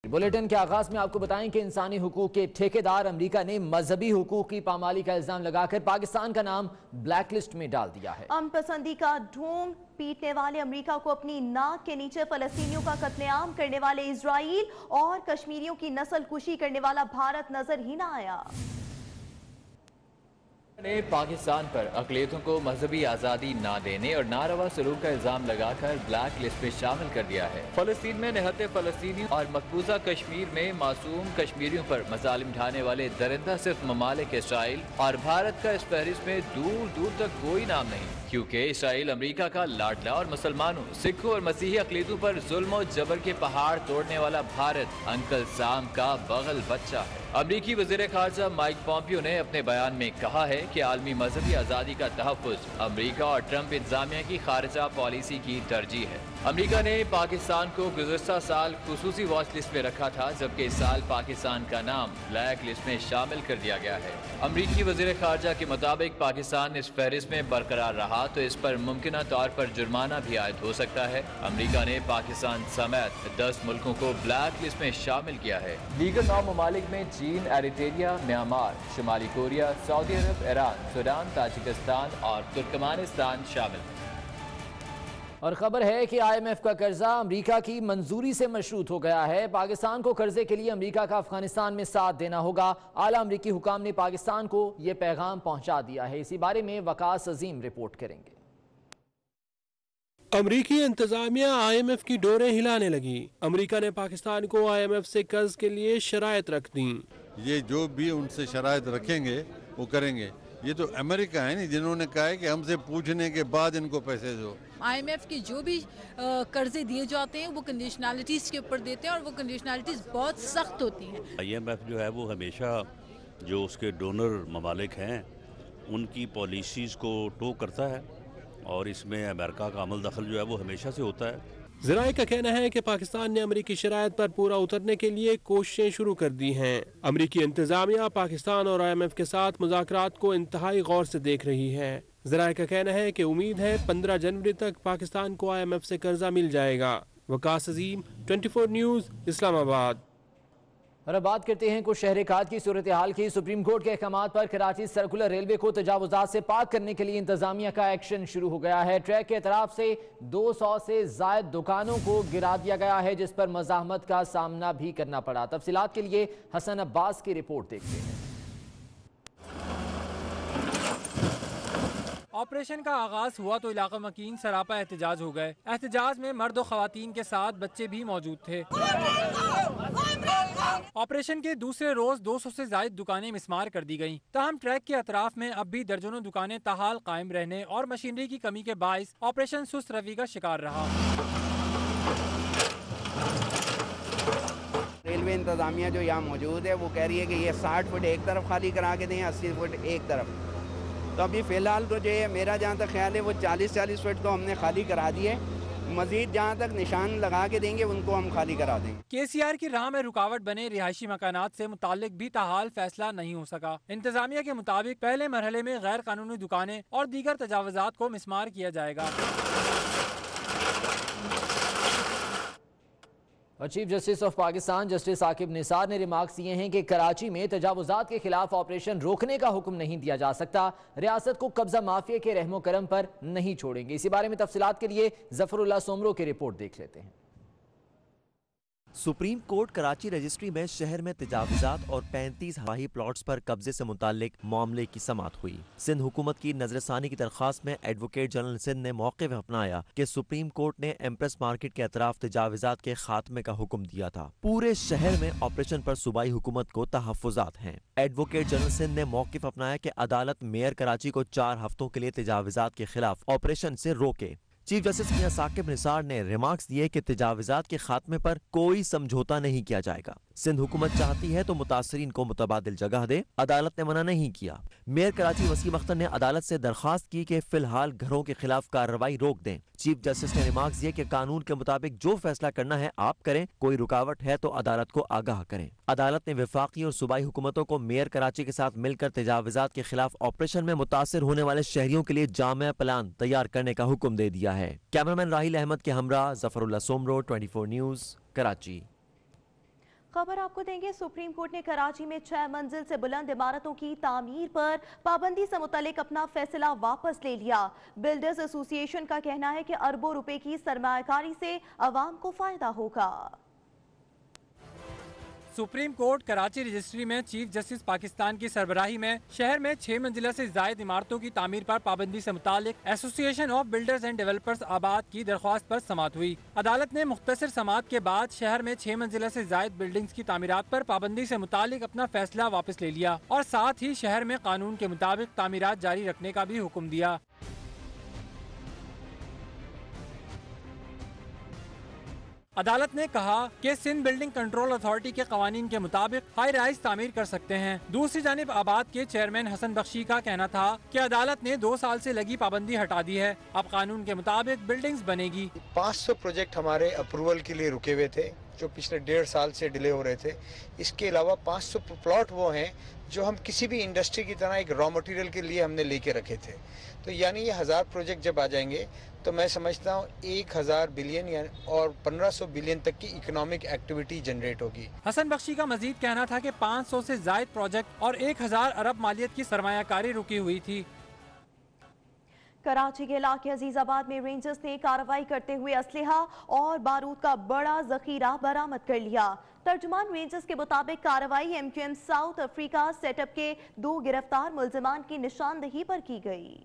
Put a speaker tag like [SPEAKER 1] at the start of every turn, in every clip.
[SPEAKER 1] Bulletin के आगाज में आपको बताएं कि इंसानी हुकूक के ठेकेदार अमेरिका ने मजहबी हुकूक की पामाली का इल्जाम लगाकर पाकिस्तान का नाम ब्लैक लिस्ट में डाल दिया है।
[SPEAKER 2] अमन पसंदी का ढोंग पीटने वाले अमेरिका को अपनी नाक के नीचे फलस्तीनियों का कत्लेआम करने वाले इजराइल और कश्मीरियों की नस्ल कुशी करने वाला भारत नजर ही ना आया।
[SPEAKER 3] ने पाकिस्तान पर अक़लियतों को मजहबी आज़ादी ना देने और नारवा सलूक का इल्ज़ाम लगाकर ब्लैक लिस्ट में शामिल कर दिया है। फलस्तीन में निहत्ते फलस्तीनियों और मकबूजा कश्मीर में मासूम कश्मीरियों पर मज़ालिम ढाने वाले दरिंदा सिर्फ ममालिक इसराइल और भारत का इस फहरिस्त में दूर दूर तक कोई नाम नहीं, क्योंकि इसराइल अमेरिका का लाडला और मुसलमानों, सिखों और मसीही अक़लियतों पर जुल्म और जबर के पहाड़ तोड़ने वाला भारत अंकल साम का बगल बच्चा है। अमरीकी वज़ीर ख़ारजा माइक पॉम्पियो ने अपने बयान में कहा है कि आलमी मजहबी आज़ादी का तहफ़्फ़ुज़ अमरीका और ट्रंप इंतज़ामिया की खारिजा पॉलिसी की तरजीह है। अमरीका ने पाकिस्तान को गुज़श्ता साल खुसूसी वॉच लिस्ट में रखा था, जबकि इस साल पाकिस्तान का नाम ब्लैक लिस्ट में शामिल कर दिया गया है। अमरीकी वज़ीर ख़ारजा के मुताबिक पाकिस्तान इस फहरिस्त में बरकरार रहा तो इस पर मुमकिन तौर पर जुर्माना भी आयद हो सकता है। अमरीका ने पाकिस्तान समेत 10 मुल्कों को ब्लैक लिस्ट में शामिल किया है। दीगर 9 ममालिक में चीन, एरिट्रिया, म्यांमार, शुमाली कोरिया, सऊदी अरब, ईरान, सूडान, ताजिकिस्तान और तुर्कमानिस्तान शामिल हैं।
[SPEAKER 1] और खबर है कि IMF का कर्जा अमेरिका की मंजूरी से मशरूत हो गया है। पाकिस्तान को कर्जे के लिए अमेरिका का अफगानिस्तान में साथ देना होगा। आला अमरीकी हुकाम ने पाकिस्तान को यह पैगाम पहुंचा दिया है। इसी बारे में वकास अजीम रिपोर्ट करेंगे।
[SPEAKER 4] अमरीकी इंतजामिया IMF की डोरें हिलाने लगी। अमरीका ने पाकिस्तान को IMF से कर्ज के लिए शराइत रख दी।
[SPEAKER 5] ये जो भी उनसे शराइत रखेंगे वो करेंगे। ये तो अमेरिका है नहीं जिन्होंने कहा है कि हमसे पूछने के बाद इनको पैसे दो।
[SPEAKER 6] IMF की जो भी कर्जे दिए जाते हैं वो कंडीशनलिटीज़ के ऊपर देते हैं और वो कंडीशनलिटीज़ बहुत सख्त होती हैं।
[SPEAKER 7] IMF जो है वो हमेशा जो उसके डोनर ममालिक हैं उनकी पॉलिसीज़ को टो करता है और इसमें अमेरिका का अमल दखल जो है वो हमेशा से होता है।
[SPEAKER 4] ज़राए का कहना है कि पाकिस्तान ने अमरीकी शराइत पर पूरा उतरने के लिए कोशिशें शुरू कर दी हैं। अमरीकी इंतजामिया पाकिस्तान और IMF के साथ मुज़ाकरात को इंतहाई गौर से देख रही है। ज़राए का कहना है कि उम्मीद है 15 जनवरी तक पाकिस्तान को IMF से कर्जा मिल जाएगा। वकास अजीम, 24 न्यूज़, इस्लामाबाद।
[SPEAKER 1] और अब बात करते हैं कुछ शहर-ए-कात की सूरत हाल की। सुप्रीम कोर्ट के अहकामात पर कराची सर्कुलर रेलवे को तजावुजात से पाक करने के लिए इंतजामिया का एक्शन शुरू हो गया है। ट्रैक के तरफ से 200 से जायद दुकानों को गिरा दिया गया है, जिस पर मज़ाहमत का सामना भी करना पड़ा। तफसीलात के लिए हसन अब्बास की रिपोर्ट देखते हैं।
[SPEAKER 8] ऑपरेशन का आगाज हुआ तो इलाका मकीन सरापा एहतजाज हो गए। एहतजाज में मर्द और खवातीन के साथ बच्चे भी मौजूद थे। ऑपरेशन के दूसरे रोज 200 से ज्यादा दुकानें मिस्मार कर दी गईं। ताहम ट्रैक के अतराफ में अब भी दर्जनों दुकानें ताहाल कायम रहने और मशीनरी की कमी के बाइस ऑपरेशन सुस्त रवि का शिकार रहा।
[SPEAKER 9] रेलवे इंतजामिया जो यहाँ मौजूद है वो कह रही है कि ये 60 फुट एक तरफ खाली करा के दें, 80 फुट एक तरफ। तो अभी फ़िलहाल तो जो है मेरा जहाँ तक ख्याल है वो 40-40 फुट तो हमने खाली करा दिए। मजीद जहाँ तक निशान लगा के देंगे उनको हम खाली करा देंगे।
[SPEAKER 8] KCR की राह में रुकावट बने रिहायशी मकानात से मुताल्लिक भी ताहाल फैसला नहीं हो सका। इंतजामिया के मुताबिक पहले मरहले में गैर कानूनी दुकानें और दीगर तजावुजात को मिस्मार किया जाएगा।
[SPEAKER 1] और chief justice of Pakistan justice Aqib Nisar ने रिमार्क्स दिए हैं कि कराची में तजावुजात के खिलाफ ऑपरेशन रोकने का हुक्म नहीं दिया जा सकता। रियासत को कब्जा माफिया के रहमो करम पर नहीं छोड़ेंगे। इसी बारे में तफसीलात के लिए जफरुल्लाह सोमरो की रिपोर्ट देख लेते हैं।
[SPEAKER 10] सुप्रीम कोर्ट कराची रजिस्ट्री में शहर में तजावुजात और 35 हवाई प्लॉट्स पर कब्जे से मुतालिक मामले की समाअत हुई। सिंध हुकूमत की नजरसानी की दरख्वास्त में एडवोकेट जनरल सिंध ने मौके में अपनाया कि सुप्रीम कोर्ट ने एम्प्रेस मार्केट के अतराफ तजावुजात के खात्मे का हुक्म दिया था। पूरे शहर में ऑपरेशन पर सूबाई हुकूमत को तहफ्फुजात हैं। एडवोकेट जनरल सिंध ने मौकिफ अपनाया कि अदालत मेयर कराची को 4 हफ्तों के लिए तजावुजात के खिलाफ ऑपरेशन से रोके। चीफ जस्टिस मियां साकिब निसार ने रिमार्क्स दिए कि तजावुजात के खात्मे पर कोई समझौता नहीं किया जाएगा। सिंध हुकूमत चाहती है तो मुतासरीन को मुतबादिल जगह दे, अदालत ने मना नहीं किया। मेयर कराची वसीम अख्तर ने अदालत से दरखास्त की कि फिलहाल घरों के खिलाफ कार्रवाई रोक दें। चीफ जस्टिस ने रिमार्क्स दिए कि कानून के मुताबिक जो फैसला करना है आप करें, कोई रुकावट है तो अदालत को आगाह करें। अदालत ने वफाकी और सूबाई हुकूमतों को मेयर कराची के साथ मिलकर तजावुजात के खिलाफ ऑपरेशन में मुतासिर होने वाले शहरियों के लिए जामिया प्लान तैयार करने का हुक्म दे दिया है। कैमरामैन राहिल अहमद के हमरा जफरुल्लाह सोमरो, 24 न्यूज़, कराची।
[SPEAKER 2] खबर आपको देंगे। सुप्रीम कोर्ट ने कराची में 6 मंजिल से बुलंद इमारतों की तामीर पर पाबंदी से मुतालिक अपना फैसला वापस ले लिया। बिल्डर्स एसोसिएशन का कहना है कि अरबों रुपए की सरमायाकारी से अवाम को फायदा होगा।
[SPEAKER 8] सुप्रीम कोर्ट कराची रजिस्ट्री में चीफ जस्टिस पाकिस्तान की सरबराही में शहर में 6 मंजिला से जायद इमारतों की तामीर पर पाबंदी से मुतालिक association of builders and developers आबाद की दरख्वास्त पर समाअत हुई। अदालत ने मुख्तसर समाअत के बाद शहर में 6 मंजिला से जायद बिल्डिंग्स की तामीरात पर पाबंदी से मुतालिक अपना फैसला वापस ले लिया और साथ ही शहर में कानून के मुताबिक तामीरात जारी रखने का भी हुक्म दिया। अदालत ने कहा कि सिंध बिल्डिंग कंट्रोल अथॉरिटी के कवानीन के मुताबिक हाई राइज तामीर कर सकते हैं। दूसरी जानिब आबाद के चेयरमैन हसन बख्शी का कहना था कि अदालत ने 2 साल से लगी पाबंदी हटा दी है, अब कानून के मुताबिक बिल्डिंग्स बनेगी।
[SPEAKER 11] 500 प्रोजेक्ट हमारे अप्रूवल के लिए रुके हुए थे जो पिछले 1.5 साल से डिले हो रहे थे। इसके अलावा 500 प्लॉट वो हैं जो हम किसी भी इंडस्ट्री की तरह एक रॉ मटेरियल के लिए हमने लेके रखे थे। तो यानी ये 1000 प्रोजेक्ट जब आ जाएंगे तो मैं समझता हूँ 1000 बिलियन और 1500 बिलियन तक की इकोनॉमिक एक्टिविटी जनरेट होगी।
[SPEAKER 8] हसन बख्शी का मजीद कहना था कि 500 से जायद प्रोजेक्ट और 1000 अरब मालियत की सरमायाकारी रुकी हुई थी।
[SPEAKER 2] कराची के इलाके अजीजाबाद में रेंजर्स ने कार्रवाई करते हुए असलहा और बारूद का बड़ा जखीरा बरामद कर लिया। तर्जुमान रेंजर्स के मुताबिक कार्रवाई MQM साउथ अफ्रीका सेटअप के 2 गिरफ्तार मुल्जिमान की निशानदही पर की गई।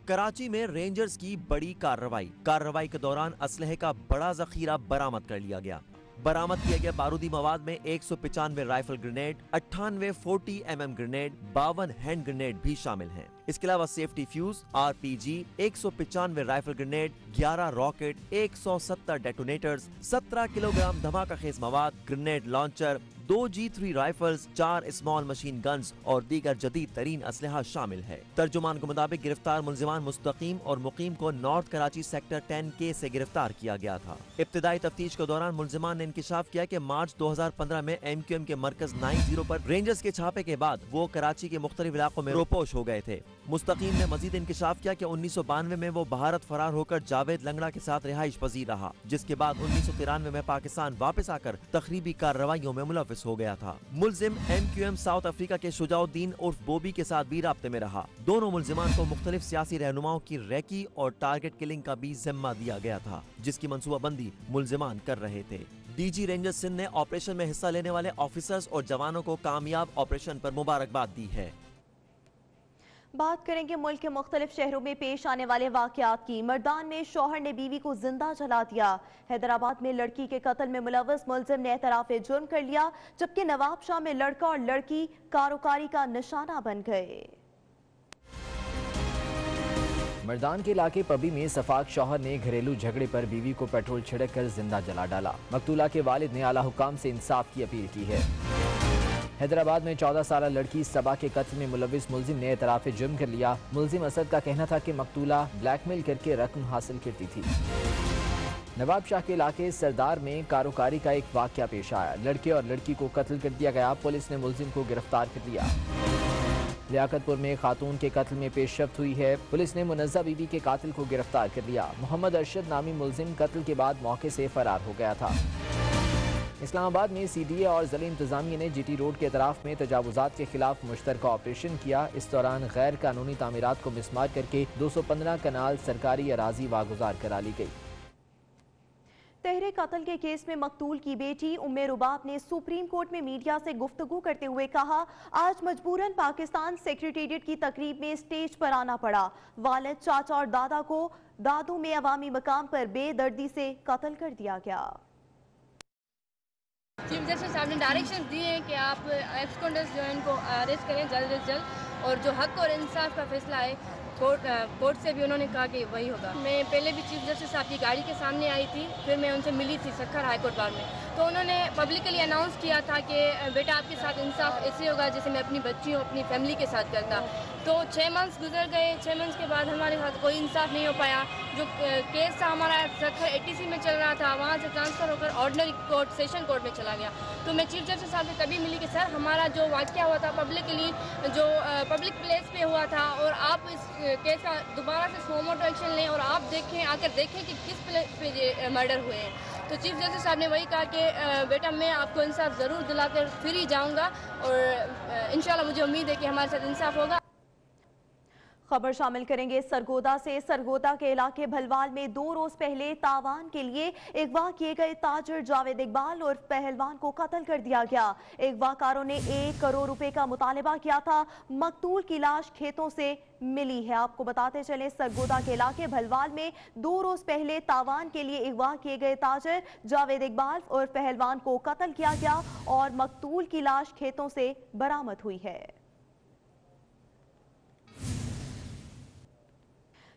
[SPEAKER 10] कराची में रेंजर्स की बड़ी कार्रवाई के दौरान असलहे का बड़ा जखीरा बरामद कर लिया गया। बरामद किया गया बारूदी मवाद में 195 rifle grenade, 98 40 mm grenade, 52 hand grenade भी शामिल हैं। इसके अलावा safety fuse, RPG, 195 rifle grenade, 11 rocket, 170 detonators, 17 kilogram धमाका खेज मवाद, grenade launcher, 2 G3 rifles, 4 small machine guns और दीगर जदीद तरीन असलहा शामिल है। तर्जुमान के मुताबिक गिरफ्तार मुल्जिमान मुस्तकीम और मुकीम को नॉर्थ कराची सेक्टर 10K से गिरफ्तार किया गया था। इब्तिदाई तफ्तीश के दौरान मुल्जिमान ने इंकिशाफ किया कि मार्च 2015 में MQM के मरकज 90 पर रेंजर्स के छापे के बाद वो कराची के मुख्तलिफ इलाकों में रोपोश हो गए थे। मुस्तकीम ने मजीद इंकिशाफ किया कि 1992 में वो भारत फरार होकर जावेद लंगड़ा के साथ रिहाइश पजीर रहा, जिसके बाद 1993 में पाकिस्तान वापस आकर तखरीबी कार्रवाइयों में मुलविस हो गया था। मुल्जिम MQM साउथ अफ्रीका के शुजाउद्दीन उर्फ बोबी के साथ भी राब्ते में रहा। दोनों मुल्जिमान को मुख्तलिफ सियासी रहनुमाओं की रैकी और टारगेट किलिंग का भी जिम्मा दिया गया था, जिसकी मंसूबाबंदी मुल्जिमान कर रहे थे। DG रेंजर्स सिंध ने ऑपरेशन में हिस्सा लेने वाले ऑफिसर्स और जवानों को कामयाब ऑपरेशन पर मुबारकबाद दी है।
[SPEAKER 2] बात करेंगे मुल्क के मुख्तलिफ शहरों में पेश आने वाले वाकयात की। मर्दान में शौहर ने बीवी को जिंदा जला दिया। हैदराबाद में लड़की के कत्ल में मुलव्वस मुल्जिम ने एतराफ़े जुर्म कर लिया, जबकि नवाबशाह में लड़का और लड़की कारोकारी का निशाना बन गए।
[SPEAKER 1] मर्दान के इलाके पबी में सफाक शौहर ने घरेलू झगड़े पर बीवी को पेट्रोल छिड़क कर जिंदा जला डाला। मकतूला के वालिद ने आला हुकाम से इंसाफ की अपील की है। हैदराबाद में 14 साल लड़की सबा के कत्ल में मुलव्विस मुल्जिम ने एतराफ़े जुर्म कर लिया। मुल्जिम असद का कहना था कि मकतूला ब्लैकमेल करके रकम हासिल करती थी। नवाबशाह के इलाके सरदार में कारोकारी का एक वाकया पेश आया। लड़के और लड़की को कत्ल कर दिया गया। पुलिस ने मुल्जिम को गिरफ्तार कर लिया। लियाकतपुर में खातून के कत्ल में पेशरफ्त हुई है। पुलिस ने मुनज़्ज़ा बीबी के कातिल को गिरफ्तार कर लिया। मोहम्मद अरशद नामी मुल्जिम कत्ल के बाद मौके से फरार हो गया था। इस्लामाबाद में CDA और ज़िला इंतज़ामिया ने GT रोड के अतराफ में तजावुज़ात के खिलाफ मुश्तरका ऑपरेशन किया। इस दौरान गैर कानूनी तामीरात को मिसमार करके 215 कनाल सरकारी अराजी वागुजार करा ली गई।
[SPEAKER 2] तहरे कत्ल के केस में मकतूल की बेटी उम्मे रुबाब ने सुप्रीम कोर्ट में मीडिया से गुफ्तगू करते हुए कहा, आज मजबूरन पाकिस्तान सेक्रेटेरिएट की तकरीब में स्टेज पर आना पड़ा। वालिद, चाचा और दादा को दादू में अवामी मकाम पर बेदर्दी से कत्ल कर दिया गया।
[SPEAKER 12] चीफ जस्टिस साहब ने डायरेक्शन दिए हैं कि आप एक्स-कॉन्डर्स जो है इनको अरेस्ट करें जल्द से जल्द, और जो हक और इंसाफ का फैसला है कोर्ट से भी उन्होंने कहा कि वही होगा। मैं पहले भी चीफ जस्टिस साहब की गाड़ी के सामने आई थी, फिर मैं उनसे मिली थी सक्खर हाईकोर्ट बार में, तो उन्होंने पब्लिकली अनाउंस किया था कि बेटा आपके साथ इंसाफ ऐसे होगा जैसे मैं अपनी बच्चियों अपनी फैमिली के साथ करता। तो 6 मंथ्स गुजर गए। 6 मंथ्स के बाद हमारे साथ कोई इंसाफ नहीं हो पाया। जो केस था हमारा सक्खर ATC में चल रहा था, वहाँ से ट्रांसफ़र होकर ऑर्डिनरी कोर्ट सेशन कोर्ट में चला गया। तो मैं चीफ जस्टिस साहब से तभी मिली कि सर हमारा जो वाक़या हुआ था पब्लिकली जो पब्लिक प्लेस पे हुआ था, और आप इस केस का दोबारा से स्मो मोटो एक्शन लें और आप देखें, आकर देखें कि किस प्लेस पे ये मर्डर हुए हैं। तो चीफ जस्टिस साहब ने वही कहा कि बेटा मैं आपको इंसाफ ज़रूर दिलाकर फिर ही जाऊँगा और इंशाल्लाह मुझे उम्मीद है कि हमारे साथ इंसाफ होगा।
[SPEAKER 2] खबर शामिल करेंगे सरगोदा से। सरगोदा के इलाके भलवाल में 2 रोज पहले तावान के लिए अगवा किए गए ताजर जावेद इकबाल और पहलवान को कत्ल कर दिया गया। अगवाकारों ने 1 करोड़ रुपए का मुतालबा किया था। मकतूल की लाश खेतों से मिली है। आपको बताते चले सरगोदा के इलाके भलवाल में 2 रोज पहले तावान के लिए अगवा किए गए ताजर जावेद इकबाल और पहलवान को कत्ल किया गया और मकतूल की लाश खेतों से बरामद हुई है।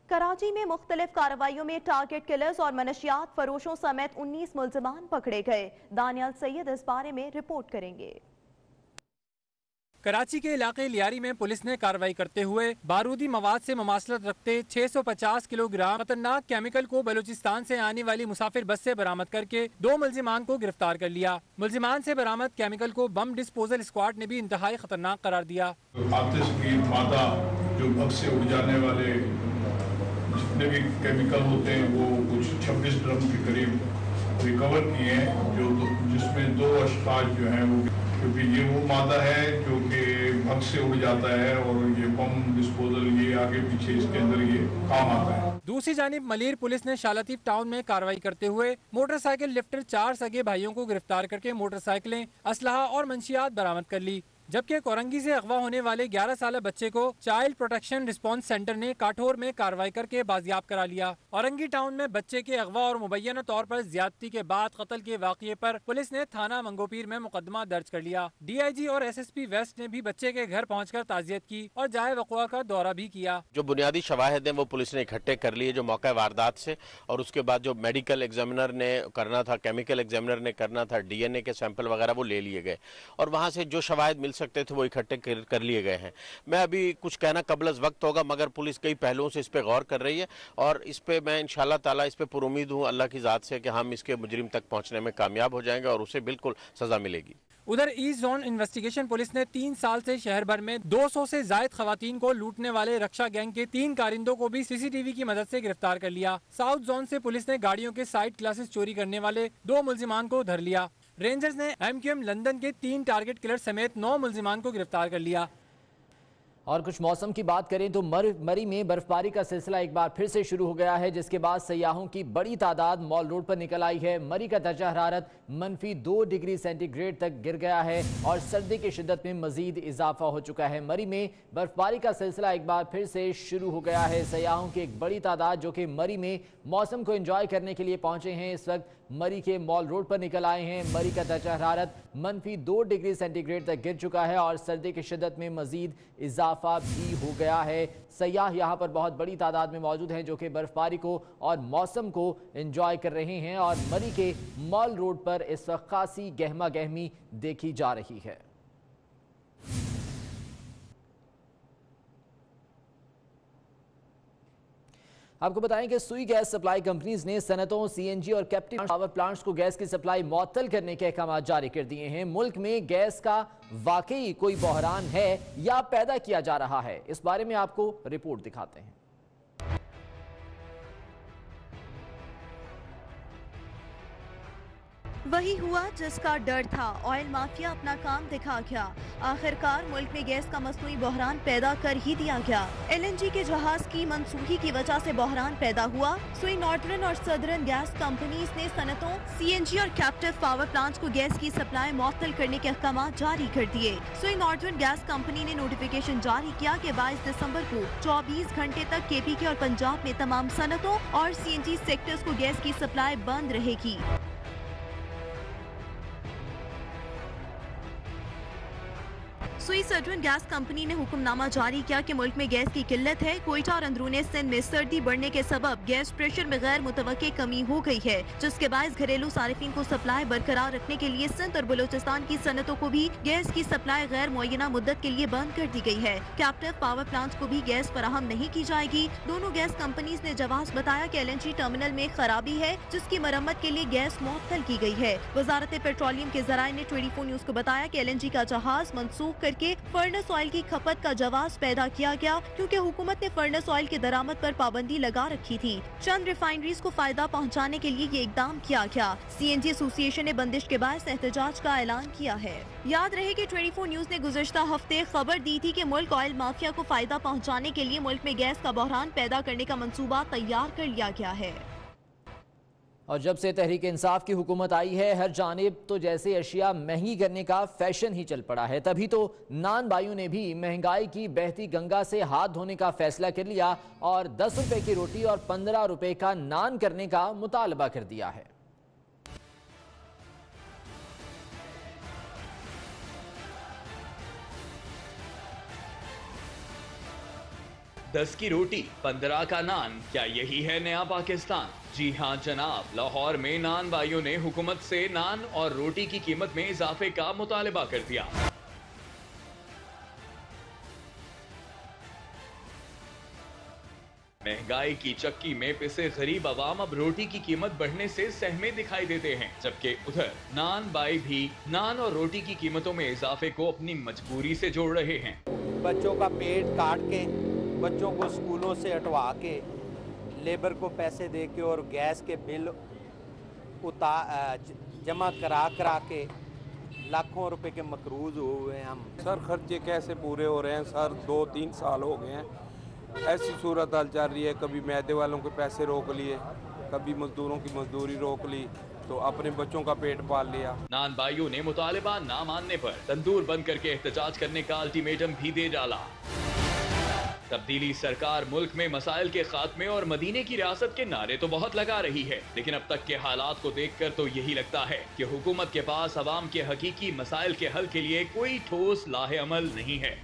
[SPEAKER 2] कराची में मुख्तलिफ कार्रवाइयों में टारगेट किलर्स और मनशियात फरोशों समेत 19 मुल्जिमान पकड़े गए। दानियाल सैयद इस बारे में रिपोर्ट करेंगे।
[SPEAKER 8] कराची के इलाके लियारी में पुलिस ने कार्रवाई करते हुए बारूदी मवाद से मुमासलत रखते 650 किलोग्राम खतरनाक केमिकल को बलूचिस्तान से आने वाली मुसाफिर बस से बरामद करके 2 मुल्जिमान को गिरफ्तार कर लिया। मुल्जिमान से बरामद केमिकल को बम डिस्पोजल स्क्वाड ने भी इंतहाई खतरनाक करार दिया।
[SPEAKER 13] जो बस से उड़ जाने वाले जितने भी केमिकल होते हैं वो कुछ 26 ड्रम के करीब रिकवर किए हैं, जो जिसमें 2 अशखास जो हैं वो, क्योंकि ये वो मादा है जो कि भग से उड़ जाता है और ये बम डिस्पोजल ये आगे पीछे इसके अंदर ये काम आता है।
[SPEAKER 8] दूसरी जानिब मलीर पुलिस ने शालातीफ टाउन में कार्रवाई करते हुए मोटरसाइकिल लिफ्टर 4 सगे भाइयों को गिरफ्तार करके मोटरसाइकिलें, असलहा और मंशियात बरामद कर ली। जबकि कोरंगी से अगवा होने वाले 11 साल बच्चे को चाइल्ड प्रोटेक्शन रिस्पांस सेंटर ने काठोर में कार्रवाई करके बाजियाब करा लिया। औरंगी टाउन में बच्चे के अगवा और मुबैना तौर पर ज्यादती के बाद कत्ल के वाक़ये पर पुलिस ने थाना मंगोपीर में मुकदमा दर्ज कर लिया। DIG और SSP वेस्ट ने भी बच्चे के घर पहुंचकर ताज़ियत की और जाए वक़ुआ का दौरा भी किया।
[SPEAKER 14] जो बुनियादी शवाहिद हैं वो पुलिस ने इकट्ठे कर लिए जो मौका वारदात से, और उसके बाद जो मेडिकल एग्जामिनर ने करना था, केमिकल एग्जामिनर ने करना था, DNA के सैंपल वगैरह वो ले लिए गए और वहाँ से जो शवाहिद मिल सकते थे वो इकट्ठे कर लिए गए हैं। मैं अभी कुछ कहना कबल वक्त होगा, मगर पुलिस कई पहलुओं से इस पे गौर कर रही है और इस पे मैं इंशाल्लाह ताला इस पे पुरुमीद हूँ अल्लाह की ज़ात से कि हम इसके मुजरिम तक पहुँचने में कामयाब हो जाएंगे और उसे बिल्कुल सज़ा मिलेगी।
[SPEAKER 8] उधर ईस्ट जोन इन्वेस्टिगेशन पुलिस ने 3 साल से शहर भर में 200 से जायद खवातीन को लूटने वाले रक्षा गैंग के 3 कारिंदों को भी CCTV की मदद से गिरफ्तार कर लिया। साउथ जोन से पुलिस ने गाड़ियों के साइड ग्लासेस चोरी करने वाले 2 मुल्जिमान को धर लिया। रेंजर्स ने MQM लंदन के 3 टारगेट किलर समेत 9 मुल्जिमान को गिरफ्तार कर लिया।
[SPEAKER 1] और कुछ मौसम की बात करें तो मरी में बर्फबारी का सिलसिला एक बार फिर से शुरू हो गया है, जिसके बाद सयाहों की बड़ी तादाद मॉल रोड पर निकल आई है। मरी का दर्जा हरारत -2 डिग्री सेंटीग्रेड तक गिर गया है और सर्दी की शिद्दत में मजीद इजाफा हो चुका है। मरी में बर्फबारी का सिलसिला एक बार फिर से शुरू हो गया है। सयाहों की एक बड़ी तादाद जो कि मरी में मौसम को एंजॉय करने के लिए पहुंचे हैं, इस वक्त मरी के मॉल रोड पर निकल आए हैं। मरी का दर्जा हरारत -2 डिग्री सेंटीग्रेड तक गिर चुका है और सर्दी की शिद्दत में मजीद इजाफा भी हो गया है। सयाह यहाँ पर बहुत बड़ी तादाद में मौजूद हैं जो कि बर्फबारी को और मौसम को एंजॉय कर रहे हैं और मरी के मॉल रोड पर इस वक्त खासी गहमा गहमी देखी जा रही है। आपको बताएं कि सुई गैस सप्लाई कंपनीज ने सनतों, CNG और कैप्टिव पावर प्लांट्स को गैस की सप्लाई मुअत्तल करने के अहकाम जारी कर दिए हैं। मुल्क में गैस का वाकई कोई बहरान है या पैदा किया जा रहा है, इस बारे में आपको रिपोर्ट दिखाते हैं।
[SPEAKER 2] वही हुआ जिसका डर था। ऑयल माफिया अपना काम दिखा गया। आखिरकार मुल्क में गैस का मसनूई बहरान पैदा कर ही दिया गया। LNG के जहाज की मनसूखी की वजह से बहरान पैदा हुआ। सुई नॉर्दर्न और सदर्न गैस कंपनीज ने सनतों, CNG और कैप्टिव पावर प्लांट्स को गैस की सप्लाई मुअत्तल करने के अहकाम जारी कर दिए। सुई नॉर्दर्न गैस कंपनी ने नोटिफिकेशन जारी किया कि 22 दिसंबर को 24 घंटे तक KPK और पंजाब में तमाम सनतों और CNG सेक्टर्स को गैस की सप्लाई बंद रहेगी। सुई सदर्न गैस कंपनी ने हुक्मनामा जारी किया कि मुल्क में गैस की किल्लत है। कोयटा और अंदरूनी सिंध में सर्दी बढ़ने के सबब गैस प्रेशर में गैर मुतवक्के कमी हो गई है, जिसके बायस घरेलू सारिफिन को सप्लाई बरकरार रखने के लिए सिंध और बलोचिस्तान की सनतों को भी गैस की सप्लाई गैर मुअय्यना मुद्दत के लिए बंद कर दी गई है। कैप्टिव पावर प्लांट्स को भी गैस फराहम नहीं की जाएगी। दोनों गैस कंपनीज ने जवाब बताया कि LNG टर्मिनल में खराबी है, जिसकी मरम्मत के लिए गैस मुअत्तल की गई है। वजारत पेट्रोलियम के जराये ने 24 न्यूज को बताया कि LNG का जहाज मनसूख कर करके फर्नेस ऑयल की खपत का जवाब पैदा किया गया, क्योंकि हुकूमत ने फर्नेस ऑयल की दरामद पर पाबंदी लगा रखी थी। चंद रिफाइनरीज को फायदा पहुंचाने के लिए ये इकदाम किया गया। CNG एसोसिएशन ने बंदिश के बाद एहतजाज का ऐलान किया है। याद रहे कि 24 न्यूज ने गुज़श्ता हफ्ते खबर दी थी कि मुल्क ऑयल माफिया को फायदा पहुंचाने के लिए मुल्क में गैस का बहरान पैदा करने का मंसूबा तैयार कर लिया गया है।
[SPEAKER 1] और जब से तहरीक इंसाफ की हुकूमत आई है, हर जानिब तो जैसे अशिया महंगी करने का फैशन ही चल पड़ा है। तभी तो नान भाइयों ने भी महंगाई की बहती गंगा से हाथ धोने का फैसला कर लिया और 10 रुपए की रोटी और 15 रुपए का नान करने का मुतालबा कर दिया है।
[SPEAKER 15] दस की रोटी 15 का नान, क्या यही है नया पाकिस्तान? जी हां जनाब, लाहौर में नान भाइयों ने हुकूमत से नान और रोटी की कीमत में इजाफे का मुतालबा कर दिया। महंगाई की चक्की में पिसे गरीब अवाम अब रोटी की कीमत बढ़ने से सहमे दिखाई देते हैं, जबकि उधर नान भाई भी नान और रोटी की कीमतों में इजाफे को अपनी मजबूरी से जोड़ रहे हैं।
[SPEAKER 16] बच्चों का पेट काट के, बच्चों को स्कूलों से हटवा के, लेबर को पैसे दे के और गैस के बिल जमा करा के लाखों रुपए के मकरूज हुए हैं हम।
[SPEAKER 17] सर खर्चे कैसे पूरे हो रहे हैं सर? 2-3 साल हो गए हैं, ऐसी सूरत हाल चल रही है। कभी मैदे वालों के पैसे रोक लिए, कभी मजदूरों की मजदूरी रोक ली, तो अपने बच्चों का पेट पाल लिया।
[SPEAKER 15] नान भाइयों ने मुतालिबा ना मानने पर तंदूर बंद करके एहतजाज करने का अल्टीमेटम भी दे डाला। तब्दीली सरकार मुल्क में मसाइल के खात्मे और मदीने की रियासत के नारे तो बहुत लगा रही है, लेकिन अब तक के हालात को देखकर तो यही लगता है कि हुकूमत के पास अवाम के हकीकी मसाइल के हल के लिए कोई ठोस लाहे अमल नहीं है।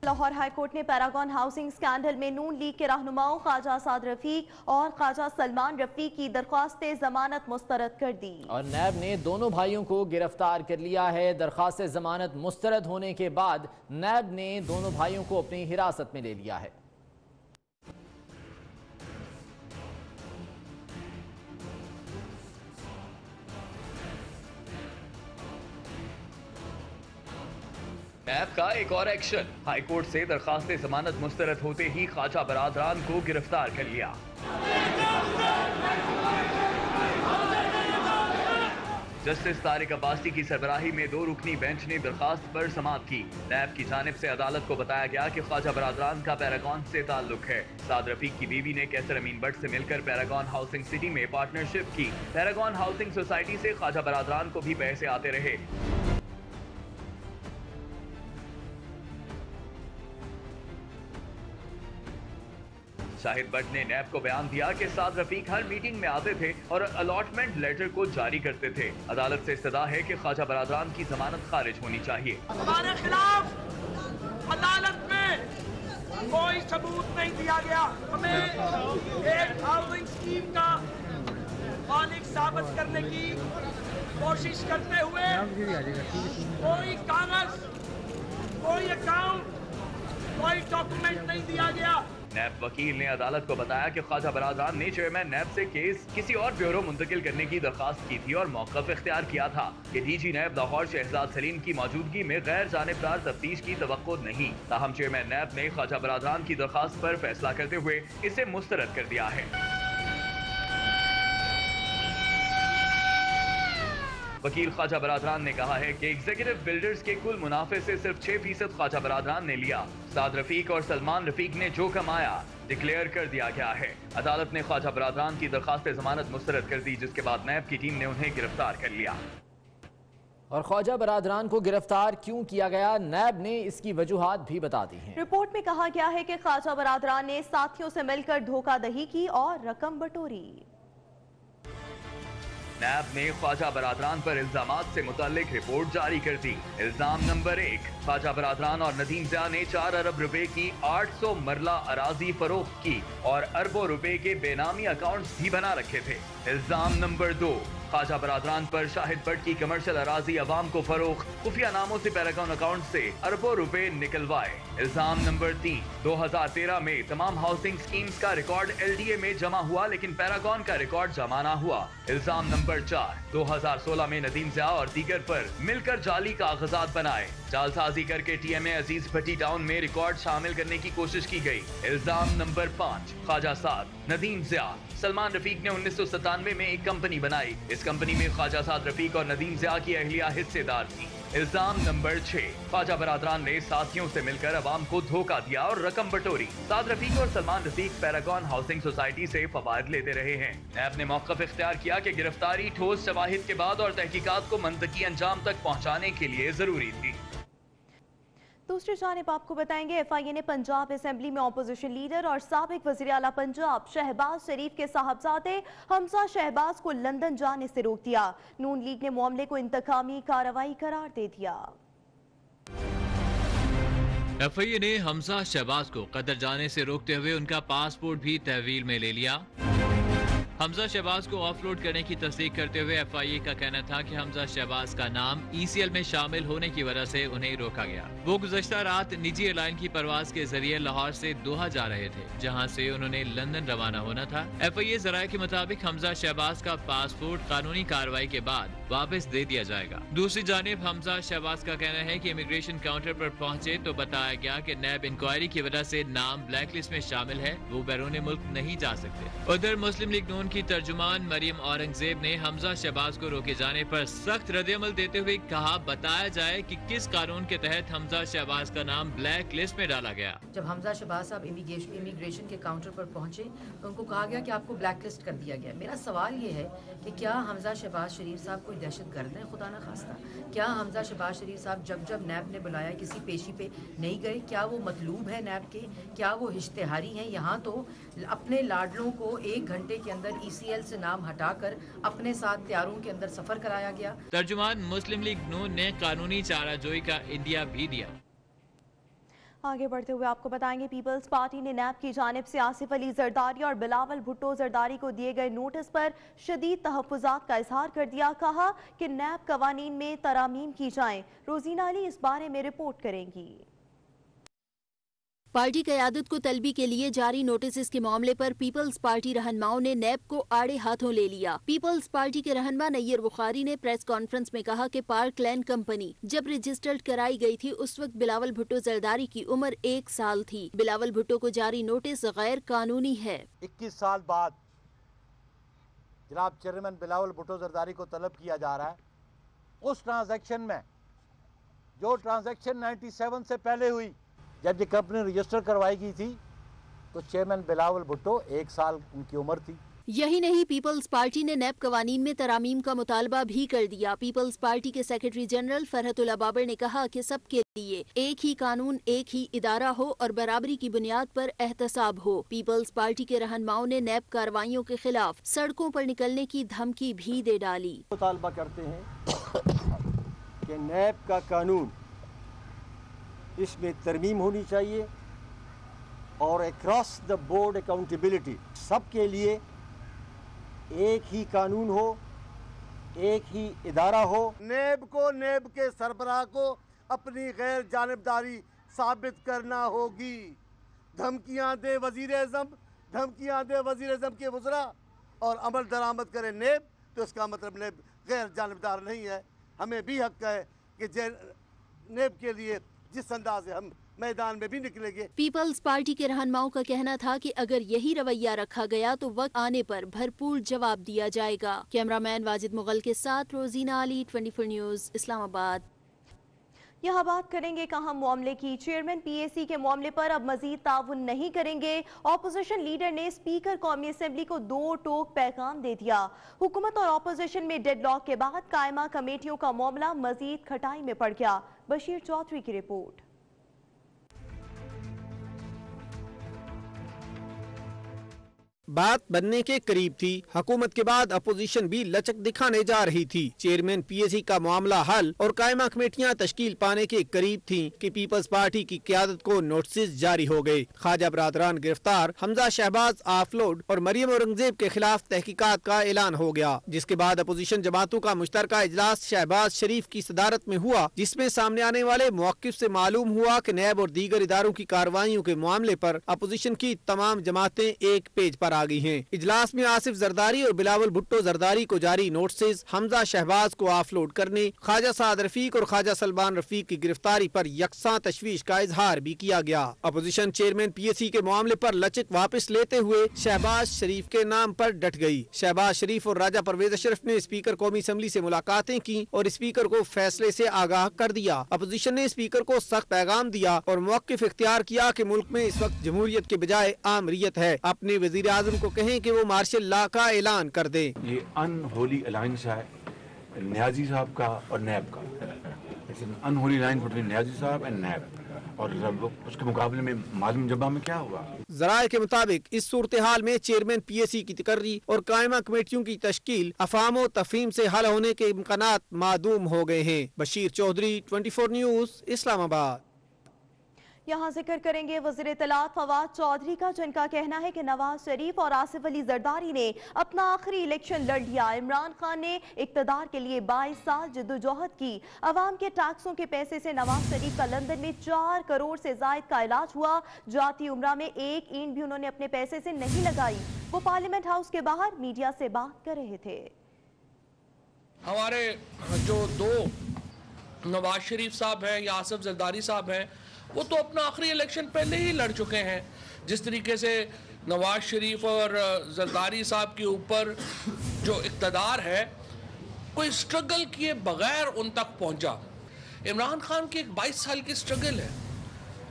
[SPEAKER 2] लाहौर हाई कोर्ट ने पैरागॉन हाउसिंग स्कैंडल में नून लीग के रहनुमाओं ख्वाजा साद रफीक और ख्वाजा सलमान रफीक की दरख्वास्त जमानत मुस्तरद कर दी
[SPEAKER 1] और नैब ने दोनों भाइयों को गिरफ्तार कर लिया है। दरख्वास्त जमानत मुस्तरद होने के बाद नैब ने दोनों भाइयों को अपनी हिरासत में ले लिया है।
[SPEAKER 15] नैब का एक और एक्शन, हाईकोर्ट से दरखास्त जमानत मुस्तरद होते ही ख्वाजा बरादरान को गिरफ्तार कर लिया। जस्टिस तारिक अब्बासी की सरबराही में 2 रुकनी बेंच ने दरखास्त पर समाअत की। नैब की जानिब से अदालत को बताया गया कि ख्वाजा बरादरान का पैरागॉन से ताल्लुक है। साद रफीक की बीवी ने कैसर अमीन भट्ट से मिलकर पैरागॉन हाउसिंग सिटी में पार्टनरशिप की। पैरागॉन हाउसिंग सोसाइटी से ख्वाजा बरादरान को भी पैसे आते रहे। शाहिद भट्ट ने नैब को बयान दिया कि साद रफीक हर मीटिंग में आते थे और अलॉटमेंट लेटर को जारी करते थे। अदालत से इस्तदा है कि ख्वाजा बरादरान की जमानत खारिज होनी चाहिए।
[SPEAKER 18] हमारे खिलाफ अदालत में कोई सबूत नहीं दिया गया। हमें एक हाउसिंग स्कीम का मालिक साबित करने की कोशिश करते हुए कोई कागज, कोई अकाउंट, कोई डॉक्यूमेंट नहीं दिया गया।
[SPEAKER 15] नैब वकील ने अदालत को बताया कि ख्वाजा बरादरान ने चेयरमैन नैब से केस किसी और ब्यूरो मुंतकिल करने की दरखास्त की थी और मौक़िफ़ इख्तियार किया था कि डीजी नैब लाहौर शहजाद सलीम की मौजूदगी में गैर जानिबदार तफ्तीश की तवक्को नहीं। ताहम चेयरमैन नैब ने ख्वाजा बरादरान की दरखास्त पर फैसला करते हुए इसे मुस्तरद कर दिया है। वकील ख्वाजा बरादरान ने कहा है कि एग्जीक्यूटिव बिल्डर्स के कुल मुनाफे से सिर्फ 6% ख्वाजा बरादरान ने लिया। साद रफीक और सलमान रफीक ने जो कमाया डिक्लेयर कर दिया गया है। अदालत ने ख्वाजा बरादरान की दरखास्त जमानत मुस्तरद कर दी, जिसके बाद नैब की टीम ने उन्हें गिरफ्तार कर लिया।
[SPEAKER 1] और ख्वाजा बरादरान को गिरफ्तार क्यों किया गया, नैब ने इसकी वजूहात भी बता दी हैं।
[SPEAKER 2] रिपोर्ट में कहा गया है कि ख्वाजा बरादरान ने साथियों से मिलकर धोखाधड़ी की और रकम बटोरी।
[SPEAKER 15] नैब ने ख्वाजा बरादरान पर इल्जामात से मुताल्लिक रिपोर्ट जारी कर दी। इल्जाम नंबर 1, ख्वाजा बरादरान और नदीम ज़िया ने 4 अरब रुपए की 800 मरला अराजी फरोख्त की और अरबों रुपए के बेनामी अकाउंट्स भी बना रखे थे। इल्जाम नंबर 2, ख्वाजा बरादरान पर शाहिद भट्ट की कमर्शियल अराजी अवाम को फरोख्त, खुफिया नामों से पैरागॉन अकाउंट से अरबों रुपए निकलवाए। इल्जाम नंबर 3, 2013 में तमाम हाउसिंग स्कीम्स का रिकॉर्ड LDA में जमा हुआ लेकिन पैरागॉन का रिकॉर्ड जमा ना हुआ। इल्जाम नंबर 4, 2016 में नदीम ज़िया और दीगर पर मिलकर जाली कागजात बनाए, जालसाजी करके TMA अजीज भट्टी टाउन में रिकॉर्ड शामिल करने की कोशिश की गई। इल्जाम नंबर 5, ख्वाजा साद, नदीम ज़िया, सलमान रफीक ने 1997 में एक कंपनी बनाई। इस कंपनी में ख्वाजा साद रफीक और नदीम ज़िया की अहलिया हिस्सेदार थी। इल्जाम नंबर 6, ख्वाजा बरादरान ने साथियों से मिलकर अवाम को धोखा दिया और रकम बटोरी। साद रफीक और Salman Rafiq Paragon housing society से फवायद लेते रहे हैं। नैब ने मौक़िफ़ इख्तियार किया कि गिरफ्तारी ठोस शवाहिद के बाद और तहकीकात को मंतकी अंजाम तक पहुँचाने के लिए जरूरी थी।
[SPEAKER 2] दूसरी जानिब आपको बताएंगे FIA ने पंजाब असेंबली में अपोजिशन लीडर और साबिक वज़ीर आला पंजाब शहबाज शरीफ के साहबजादे हमजा शहबाज को लंदन जाने से रोक दिया। नून लीग ने मामले को इंतकामी कार्रवाई करार दे दिया।
[SPEAKER 3] FIA ने हमजा शहबाज को कतर जाने से रोकते हुए उनका पासपोर्ट भी तहवील में ले लिया। हमजा शहबाज को ऑफलोड करने की तस्दीक करते हुए FIA का कहना था कि हमजा शहबाज का नाम ECL में शामिल होने की वजह से उन्हें रोका गया। वो गुज़श्ता रात निजी एयरलाइन की परवाज के जरिए लाहौर से दोहा जा रहे थे, जहां से उन्होंने लंदन रवाना होना था। FIA ज़राए के मुताबिक हमजा शहबाज का पासपोर्ट कानूनी कार्रवाई के बाद वापस दे दिया जाएगा। दूसरी जानिब हमजा शहबाज का कहना है कि इमिग्रेशन काउंटर पर पहुंचे तो बताया गया कि नैब इंक्वायरी की वजह से नाम ब्लैक लिस्ट में शामिल है, वो बैरून मुल्क नहीं जा सकते। उधर मुस्लिम लीग नून की तर्जुमान मरियम औरंगजेब ने हमजा शहबाज को रोके जाने पर सख्त रद्द-ए-अमल देते हुए कहा, बताया जाए कि किस कानून के तहत हमजा शहबाज का नाम ब्लैक लिस्ट में डाला गया।
[SPEAKER 19] जब हमजा शहबाज साहब इमिग्रेशन के काउंटर पर पहुंचे तो उनको कहा गया कि आपको ब्लैक लिस्ट कर दिया गया। मेरा सवाल ये है कि क्या हमजा शहबाज शरीफ साहब कोई दहशतगर्द है? खुदा न खास्ता, क्या हमजा शहबाज शरीफ साहब जब नैब ने बुलाया किसी पेशी पे नहीं गए? क्या वो मतलूब है नैब के? क्या वो इश्तेहारी हैं? यहाँ तो अपने लाडलों को 1 घंटे के अंदर ECL से नाम हटाकर अपने साथ त्यारों के अंदर सफर कराया गया।
[SPEAKER 3] तर्जुमान मुस्लिम लीग नून ने कानूनी चाराजोई का इंडिया भी दिया।
[SPEAKER 2] आगे बढ़ते हुए आपको बताएंगे पीपल्स पार्टी ने नैब की जानिब से आसिफ अली जरदारी और बिलावल भुट्टो जरदारी को दिए गए नोटिस पर शदीद तहफ़्फ़ुज़ात का इजहार कर दिया। कहा कि नैब कवानीन में तरामीम की जाएं। रोजीना अली इस बारे में रिपोर्ट करेंगी।
[SPEAKER 20] पार्टी क़यादत को तलबी के लिए जारी नोटिस के मामले पर पीपल्स पार्टी रहनुमाओं ने नैब को आड़े हाथों ले लिया। पीपल्स पार्टी के रहनुमा नैयर बुखारी ने प्रेस कॉन्फ्रेंस में कहा कि पार्क लैंड कंपनी जब रजिस्टर्ड कराई गई थी उस वक्त बिलावल भुट्टो जरदारी की उम्र 1 साल थी। बिलावल भुट्टो को जारी नोटिस गैर कानूनी है।
[SPEAKER 21] 21 साल बाद जनाब चेयरमैन बिलावल भुट्टो जरदारी को तलब किया जा रहा है। उस ट्रांजैक्शन में जो ट्रांजैक्शन 97 से पहले हुई, जब ये कंपनी रजिस्टर करवाई गई थी तो चेयरमैन बिलावल भुट्टो 1 साल उनकी उम्र थी।
[SPEAKER 20] यही नहीं, पीपल्स पार्टी ने नैब कवानीन में तरामीम का मुतालबा भी कर दिया। पीपल्स पार्टी के सेक्रेटरी जनरल फरहतुल्लाह बाबर ने कहा कि सबके लिए एक ही कानून, एक ही इदारा हो और बराबरी की बुनियाद पर एहतसाब हो। पीपल्स पार्टी के रहनुमाओं ने नैब कार्रवाइयों के खिलाफ सड़कों पर निकलने की धमकी भी दे डाली।
[SPEAKER 21] मुतालबा करते हैं कि नैब का कानून इसमें तरमीम होनी चाहिए और अक्रॉस द बोर्ड अकाउंटेबिलिटी, सबके लिए एक ही कानून हो, एक ही इदारा हो।
[SPEAKER 22] नैब के सरबराह को अपनी गैर जानिबदारी साबित करना होगी। धमकियां दे वजीर आज़म के वज़रा और अमल दरामद करे नैब, तो इसका मतलब नैब गैर जानिबदार नहीं है। हमें भी हक है कि नैब के लिए जिस अंदाज से हम मैदान में भी निकलेंगे।
[SPEAKER 20] पीपल्स पार्टी के रहनुमाओं का कहना था कि अगर यही रवैया रखा गया तो वक्त आने पर भरपूर जवाब दिया जाएगा। कैमरामैन वाजिद मुगल के साथ रोजीना अली, 24 न्यूज़, इस्लामाबाद।
[SPEAKER 2] यहाँ बात करेंगे अहम मामले की। चेयरमैन PAC के मामले पर अब मजीद ताउन नहीं करेंगे। ऑपोजिशन लीडर ने स्पीकर कौमी असम्बली को 2 टोक पैगाम दे दिया। हुकूमत और ऑपोजिशन में डेडलॉक के बाद कायमा कमेटियों का मामला मजीद खटाई में पड़ गया। बशीर चौधरी की रिपोर्ट।
[SPEAKER 5] बात बनने के करीब थी। हुकूमत के बाद अपोजिशन भी लचक दिखाने जा रही थी। चेयरमैन पीएसी का मामला हल और कायमा कमेटियां तश्कील पाने के करीब थीं कि पीपल्स पार्टी की क़यादत को नोटिस जारी हो गए। ख्वाजा बरादरान गिरफ्तार, हमजा शहबाज ऑफलोड और मरियम औरंगजेब के खिलाफ तहकीकात का ऐलान हो गया, जिसके बाद अपोजिशन जमातों का मुश्तरका इजलास शहबाज शरीफ की सदारत में हुआ, जिसमें सामने आने वाले मौक़िफ़ से मालूम हुआ कि नैब और दीगर इदारों की कार्रवाइयों के मामले पर अपोजिशन की तमाम जमातें एक पेज पर आ गई हैं। इजलास में आसिफ जरदारी और बिलावल भुट्टो जरदारी को जारी नोटिस, हमजा शहबाज को ऑफलोड करने, ख्वाजा साद रफीक और ख्वाजा सलमान रफीक की गिरफ्तारी पर यकसा तशवीश का इजहार भी किया गया। अपोजिशन चेयरमैन पीएसी के मामले पर लचक वापस लेते हुए शहबाज शरीफ के नाम पर डट गई। शहबाज शरीफ और राजा परवेज अशरफ ने स्पीकर कौमी असम्बली से मुलाकातें की और स्पीकर को फैसले से आगाह कर दिया। अपोजिशन ने स्पीकर को सख्त पैगाम दिया और मौक़िफ़ इख्तियार किया कि मुल्क में इस वक्त जमहूरियत के बजाय आमरीयत है। अपने वज़ीर आज़म को कहें कि वो मार्शल लॉ का ऐलान कर दे।
[SPEAKER 6] ये अनहोली अलायंस है न्याजी साहब का और नैब का। It's an unholy alliance between Niazi साहब एंड नैब, और उसके मुकाबले में मालूम जबा में क्या हुआ।
[SPEAKER 5] ज़राए के मुताबिक इस सूरत हाल में चेयरमैन पीएसी की तकर्री और कायमा कमेटियों की तश्कील अफाम व तफहीम से हल होने के इम्कानात मादूम हो गए हैं। बशीर चौधरी, 24 न्यूज़, इस्लामाबाद।
[SPEAKER 2] यहाँ जिक्र करेंगे वज़ीर इत्तलात फवाद चौधरी का, जिनका कहना है कि नवाज शरीफ और आसिफ अली जरदारी ने अपना आखिरी इलेक्शन लड़ लिया। इमरान खान ने इक़्तिदार के लिए 22 साल जद्दोजहद की। अवाम के टैक्सों के पैसे से नवाज शरीफ का लंदन में 4 करोड़ से जायद का इलाज हुआ। जाती उम्रा में एक ईंट भी उन्होंने अपने पैसे से नहीं लगाई। वो पार्लियामेंट हाउस के बाहर मीडिया से बात कर रहे थे।
[SPEAKER 23] हमारे जो दो नवाज शरीफ साहब हैं या आसिफ जरदारी साहब हैं, वो तो अपना आखिरी इलेक्शन पहले ही लड़ चुके हैं। जिस तरीके से नवाज शरीफ और जरदारी साहब के ऊपर जो इक़्तिदार है, कोई स्ट्रगल किए बगैर उन तक पहुंचा। इमरान खान की एक 22 साल की स्ट्रगल है,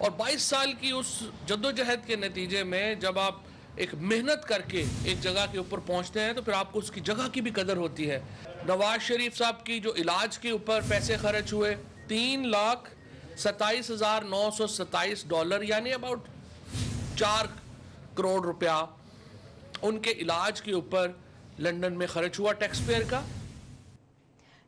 [SPEAKER 23] और 22 साल की उस जद्दोजहद के नतीजे में जब आप एक मेहनत करके एक जगह के ऊपर पहुंचते हैं तो फिर आपको उसकी जगह की भी कदर होती है। नवाज शरीफ साहब की जो इलाज के ऊपर पैसे खर्च हुए, 3,27,927 डॉलर यानी अबाउट 4 करोड़ रुपया उनके इलाज के ऊपर लंदन में खर्च हुआ टैक्स पेयर का।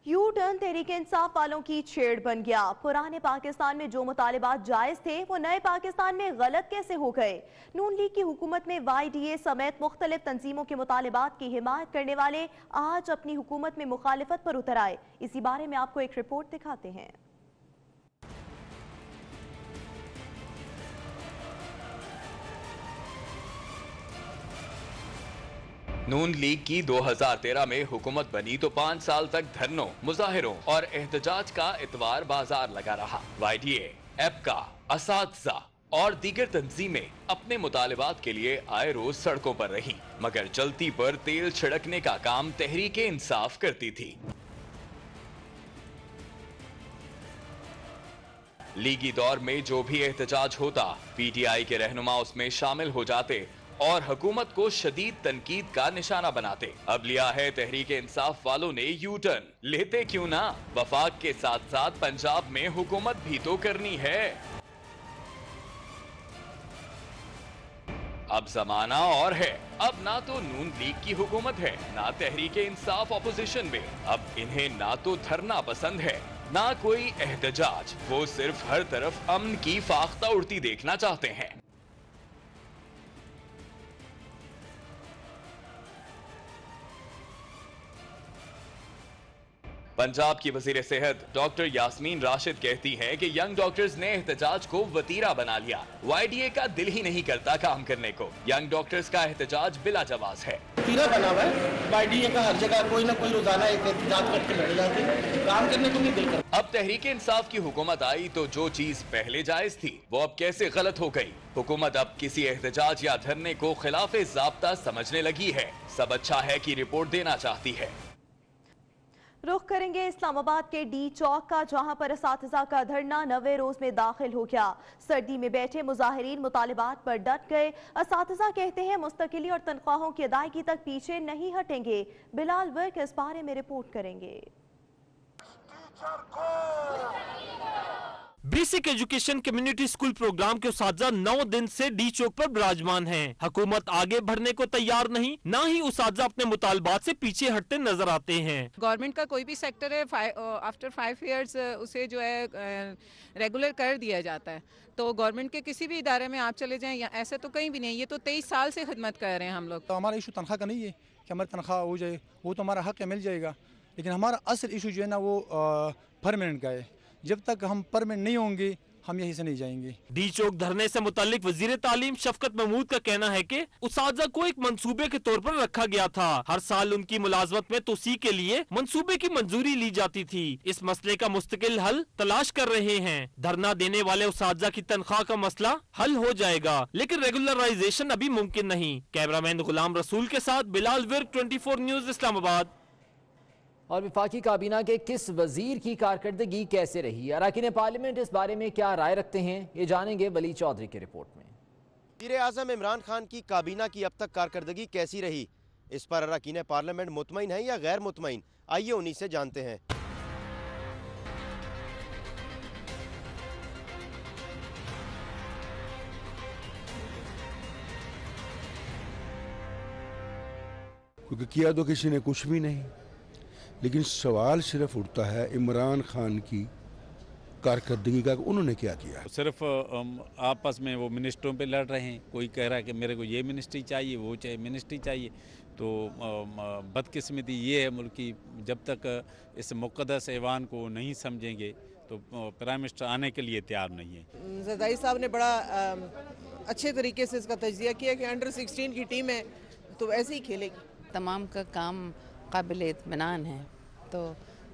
[SPEAKER 2] यू टर्न तहरीके इंसाफ वालों की छेड़ बन गया। पुराने पाकिस्तान में जो मुतालिबात जायज थे वो नए पाकिस्तान में गलत कैसे हो गए। नून लीग की हुकूमत में YDA समेत मुख्तलिफ तंजीमों के मुतालिबात की हिमायत करने वाले आज अपनी हुकूमत में मुखालिफत पर उतर आए। इसी बारे में आपको एक रिपोर्ट दिखाते हैं।
[SPEAKER 15] नून लीग की 2013 में हुकूमत बनी तो 5 साल तक धरनों, मुजाहिरों और एहतजाज का इतवार बाजार लगा रहा। YDA, एपका, असातिज़ा और दीगर तंजीमें अपने मुतालिबात के लिए आए रोज सड़कों पर रहीं, मगर जलती पर तेल छिड़कने का काम तहरीके इंसाफ करती थी। लीगी दौर में जो भी एहतजाज होता, PTI के रहनुमा उसमें शामिल हो जाते और हुकूमत को शदीद तनकीद का निशाना बनाते। अब लिया है तहरीके इंसाफ वालों ने यू टर्न, लेते क्यों ना। वफाक के साथ साथ पंजाब में हुकूमत भी तो करनी है। अब जमाना और है। अब ना तो नून लीग की हुकूमत है, ना तहरीके इंसाफ ऑपोजिशन में। अब इन्हें ना तो धरना पसंद है, ना कोई एहतजाज। वो सिर्फ हर तरफ अमन की फाख्ता उड़ती देखना चाहते हैं। पंजाब की वजीर सेहत डॉक्टर यास्मीन राशिद कहती हैं कि यंग डॉक्टर्स ने एहतजाज को वतीरा बना लिया। YDA का दिल ही नहीं करता काम करने को। यंग डॉक्टर्स का एहतजाज बिला जवाज है।
[SPEAKER 24] वतीरा बना हुआ है YDA का, हर जगह कोई ना कोई रोजाना एक एहतजाज करके लड़े जाते हैं, काम करने को नहीं दिल करता।
[SPEAKER 15] अब तहरीके इंसाफ की हुकूमत आई तो जो चीज पहले जायज थी वो अब कैसे गलत हो गई। हुकूमत अब किसी एहतजाज या धरने को खिलाफे ज़ाब्ता समझने लगी है। सब अच्छा है की रिपोर्ट देना चाहती है।
[SPEAKER 2] रुख करेंगे इस्लामाबाद के डी चौक का, जहां पर असातिज़ा का धरना 90 रोज में दाखिल हो गया। सर्दी में बैठे मुजाहिरीन मुतालिबात पर डट गए। असातिज़ा कहते हैं मुस्तकिली और तनख्वाहों की अदायगी तक पीछे नहीं हटेंगे। बिलाल वर्क इस बारे में रिपोर्ट करेंगे।
[SPEAKER 5] Basic education community school program के उसाजा 9 दिन से डी चौक पर विराजमान हैं। हुकूमत आगे बढ़ने को तैयार नहीं, ना ही उसाजा अपने मुतालबात से पीछे हटते नजर आते हैं।
[SPEAKER 4] गवर्नमेंट का कोई भी सेक्टर है, आफ्टर 5 इयर्स उसे जो है रेगुलर कर दिया जाता है। तो गवर्नमेंट के किसी भी इदारे में आप चले जाएं, या ऐसे तो कहीं भी नहीं। ये तो 23 साल से खिदमत कर रहे हैं हम लोग।
[SPEAKER 7] तो हमारा इशू तनख्वाह का नहीं है कि हमारी तनख्वाह हो जाए, वो तो हमारा हक है, मिल जाएगा। लेकिन हमारा असल इशू जो है ना वो परमानेंट का है। जब तक हम परमानेंट नहीं होंगे हम यहीं से नहीं जाएंगे।
[SPEAKER 5] डी चौक धरने से मुतालिक वजीर तालीम शफकत महमूद का कहना है कि उसाजा को एक मंसूबे के तौर पर रखा गया था। हर साल उनकी मुलाजमत में तोसी के लिए मंसूबे की मंजूरी ली जाती थी। इस मसले का मुस्तकिल हल तलाश कर रहे हैं। धरना देने वाले उसाजा की तनख्वाह का मसला हल हो जाएगा, लेकिन रेगुलराइजेशन अभी मुमकिन नहीं। कैमरामैन गुलाम रसूल के साथ बिलाल विर्क, 24 न्यूज, इस्लामाबाद।
[SPEAKER 1] और वफाकी काबीना के किस वजीर की कारकर्दगी कैसे रही, अरकान पार्लियामेंट इस बारे में क्या राय रखते हैं, ये जानेंगे वली चौधरी की रिपोर्ट में।
[SPEAKER 9] वज़ीर आज़म इमरान खान की काबीना की अब तक कारकर्दगी कैसी रही, इस पर अरकान पार्लियामेंट मुतमईन है या गैर मुतमईन, आइए उन्हीं से जानते हैं।
[SPEAKER 11] क्योंकि किया तो किसी ने कुछ भी नहीं, लेकिन सवाल सिर्फ उठता है इमरान खान की कारकर्दगी का, उन्होंने क्या किया।
[SPEAKER 25] सिर्फ आपस में वो मिनिस्टरों पे लड़ रहे हैं। कोई कह रहा है कि मेरे को ये मिनिस्ट्री चाहिए, वो चाहिए मिनिस्ट्री चाहिए। तो बदकिस्मती ये है मुल्क की, जब तक इस मुक़द्दस ऐवान को नहीं समझेंगे तो प्राइम मिनिस्टर आने के लिए तैयार नहीं है।
[SPEAKER 26] ज़रदारी साहब ने बड़ा अच्छे तरीके से इसका तज्ज़िया किया कि अंडर 16 की टीम है तो ऐसे ही खेलेगी।
[SPEAKER 27] तमाम का काम काबिल इत्मीनान है, तो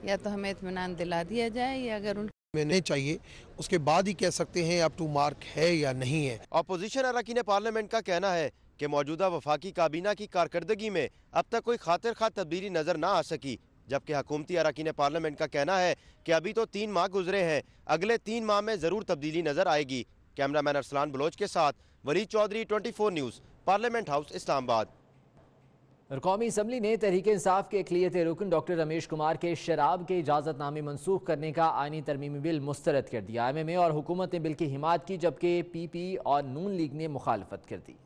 [SPEAKER 27] या तो हमें इत्मीनान दिला दिया जाए, या अगर
[SPEAKER 28] में नहीं चाहिए उसके बाद ही कह सकते हैं अप टू मार्क है या नहीं है।
[SPEAKER 9] अपोजिशन अरकान पार्लियामेंट का कहना है कि मौजूदा वफाकी काबीना की कारकर्दगी में अब तक कोई खातिर खा तब्दीली नजर ना आ सकी, जबकि हुकूमती अरकान पार्लियामेंट का कहना है कि अभी तो 3 माह गुजरे हैं, अगले 3 माह में जरूर तब्दीली नजर आएगी। कैमरामैन अरसलान बलोच के साथ Wali Chaudhry, 24 news, parliament house, Islamabad.
[SPEAKER 1] और कौमी असम्बली ने तहरीक इंसाफ के अक़लियती रुकन डॉक्टर रमेश कुमार के शराब के इजाज़तनामे मनसूख करने का आईनी तरमीमी बिल मुस्तरद कर दिया। MMA और हुकूमत ने बिल की हिमायत की, जबकि PP और नून लीग ने मुखालफत कर दी।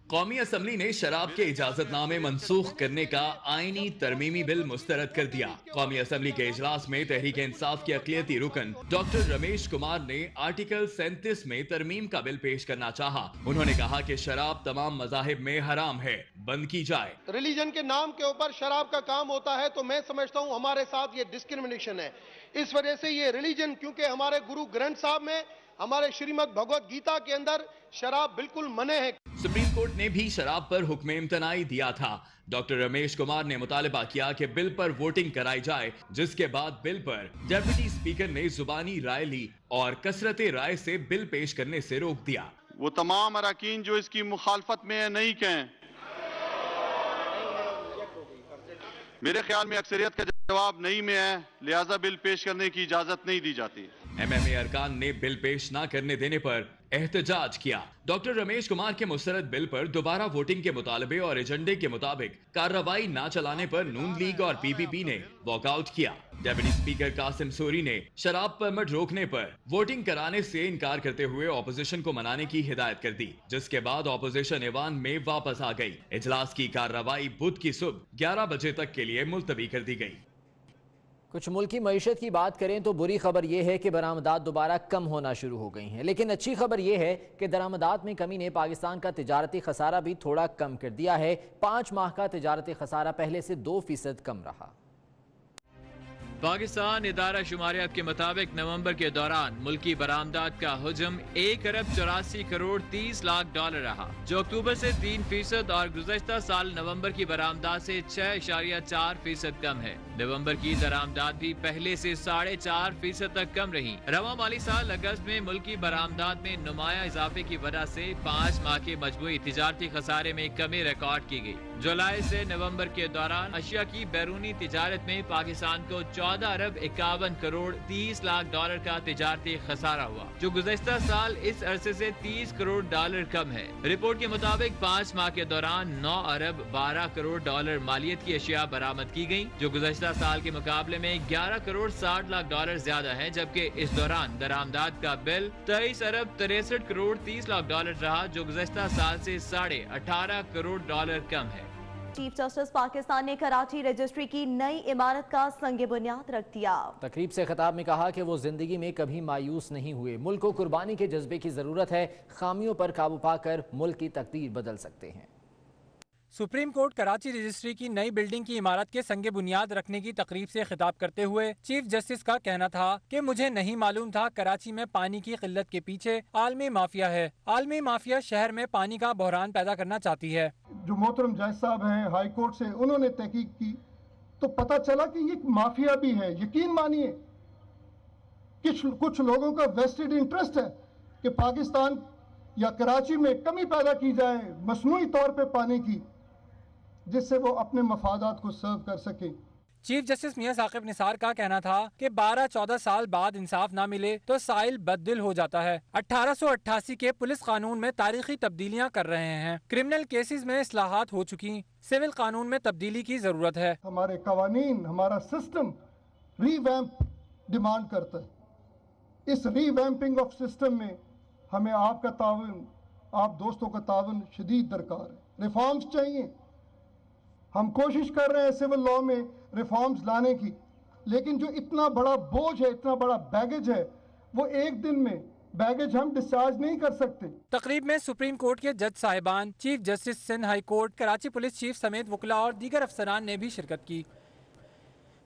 [SPEAKER 15] कौमी असम्बली ने शराब के इजाजतनामे मनसूख करने का आईनी तरमीमी बिल मुस्तरद कर दिया। कौमी असम्बली के इजलास में तहरीक इंसाफ के अक़लियती रुकन डॉक्टर रमेश कुमार ने आर्टिकल 37 में तरमीम का बिल पेश करना चाहा। उन्होंने कहा कि शराब तमाम मज़ाहिब में हराम है, बंद की जाए।
[SPEAKER 29] रिलीजन के नाम के ऊपर शराब का काम होता है तो मैं समझता हूँ हमारे साथ ये डिस्क्रिमिनेशन है। इस वजह से ये रिलीजन, क्योंकि हमारे गुरु ग्रंथ साहब में, हमारे श्रीमद् भगवत गीता के अंदर शराब बिल्कुल मने है।
[SPEAKER 15] सुप्रीम कोर्ट ने भी शराब पर हुक्म इम्तनाई दिया था। डॉक्टर रमेश कुमार ने मुतालबा किया कि बिल पर वोटिंग कराई जाए, जिसके बाद बिल पर डिप्टी स्पीकर ने जुबानी राय ली और कसरत राय से बिल पेश करने से रोक दिया।
[SPEAKER 30] वो तमाम अरकान जो इसकी मुखालफत में है नहीं कहें। मेरे ख्याल में अक्सरियत का जवाब नहीं में है, लिहाजा बिल पेश करने की इजाजत नहीं दी जाती।
[SPEAKER 15] MMA अरकान ने बिल पेश न करने देने पर एहतजाज किया। डॉक्टर रमेश कुमार के मुस्तरद बिल पर दोबारा वोटिंग के मुतालबे और एजेंडे के मुताबिक कार्रवाई न चलाने पर नून लीग और PPP ने वॉकआउट किया। डिप्टी स्पीकर कासिम सूरी ने शराब परमिट रोकने पर वोटिंग कराने से इनकार करते हुए ऑपोजिशन को मनाने की हिदायत कर दी, जिसके बाद ऑपोजिशन ऐवान में वापस आ गई। इजलास की कार्रवाई बुध की सुबह 11 बजे तक के लिए मुलतवी कर दी गई।
[SPEAKER 1] कुछ मुल्क की मईशत की बात करें तो बुरी खबर यह है कि बरामदात दोबारा कम होना शुरू हो गई हैं, लेकिन अच्छी खबर यह है कि दरामदात में कमी ने पाकिस्तान का तिजारती खसारा भी थोड़ा कम कर दिया है। 5 माह का तिजारती खसारा पहले से 2% कम रहा।
[SPEAKER 3] पाकिस्तान इदारा शुमारियात के मुताबिक नवंबर के दौरान मुल्की बरामदात का हुजम 1 अरब 84 करोड़ 30 लाख डॉलर रहा, जो अक्टूबर से 3% और गुज़श्ता साल नवंबर की बरामदात से 6.4% कम है। नवंबर की दरामदात भी पहले से 4.5% तक कम रही। रवा माली साल अगस्त में मुल्की बरामदात में नुमाया इजाफे की वजह से 5 माह के मजमूई तिजारती खसारे में कमी रिकॉर्ड की गई। जुलाई से नवंबर के दौरान अशिया की बैरूनी तिजारत में पाकिस्तान को 14 अरब 51 करोड़ 30 लाख डॉलर का तिजारती खसारा हुआ, जो गुज़श्ता साल इस अरसे से 30 करोड़ डॉलर कम है। रिपोर्ट के मुताबिक 5 माह के दौरान 9 अरब 12 करोड़ डॉलर मालियत की अशिया बरामद की गयी, जो गुज़श्ता साल के मुकाबले में 11 करोड़ 60 लाख डॉलर ज्यादा है, जबकि इस दौरान दरामदाद का बिल 23 अरब 63 करोड़ 30 लाख डॉलर रहा, जो गुज़श्ता साल से 18.5 करोड़ डॉलर कम है।
[SPEAKER 2] चीफ जस्टिस पाकिस्तान ने कराची रजिस्ट्री की नई इमारत का संग बुनियाद रख दिया।
[SPEAKER 1] तकरीब से खिताब में कहा कि वो जिंदगी में कभी मायूस नहीं हुए, मुल्क को कुर्बानी के जज्बे की जरूरत है, खामियों पर काबू पाकर मुल्क की तकदीर बदल सकते हैं।
[SPEAKER 8] सुप्रीम कोर्ट कराची रजिस्ट्री की नई बिल्डिंग की इमारत के संगे बुनियाद रखने की तकरीब से खिताब करते हुए चीफ जस्टिस का कहना था कि मुझे नहीं मालूम था कराची में पानी की किल्लत के पीछे आलमी माफिया है। आलमी माफिया शहर में पानी का बहरान पैदा करना चाहती है।
[SPEAKER 10] जो मोहतरम जज साहब हैं हाई कोर्ट से, उन्होंने तहकीक की तो पता चला कि ये माफिया भी है। यकीन मानिए कुछ लोगों का वेस्टेड इंटरेस्ट है कि पाकिस्तान या कराची में कमी पैदा की जाए मसनूई तौर पे पानी की, जिससे वो अपने मफादात को सर्व कर सके।
[SPEAKER 8] चीफ जस्टिस मियां साकिब निसार का कहना था कि 12-14 साल बाद इंसाफ ना मिले तो साइल बददिल हो जाता है। 1888 के पुलिस कानून में तारीखी तब्दीलियां कर रहे हैं। क्रिमिनल केसेस में इस्लाहात हो चुकी, सिविल कानून में तब्दीली की जरूरत है।
[SPEAKER 10] हमारे कवानीन, हमारा सिस्टम रीवैम्प डिमांड करता है। इस रीवैम्पिंग ऑफ सिस्टम में हमें आपका ताउन, आप दोस्तों का ताउन शदीद दरकार है। रिफॉर्म्स चाहिए, हम कोशिश कर रहे हैं सिविल लॉ में रिफॉर्म्स लाने की, लेकिन जो इतना बड़ा बोझ है, इतना बड़ा बैगेज है, वो एक दिन में बैगेज हम डिस्चार्ज नहीं कर सकते।
[SPEAKER 8] तकरीब में सुप्रीम कोर्ट के जज साहिबान, chief justice Sindh high court, Karachi police chief समेत वकला और दीगर अफसरान ने भी शिरकत की।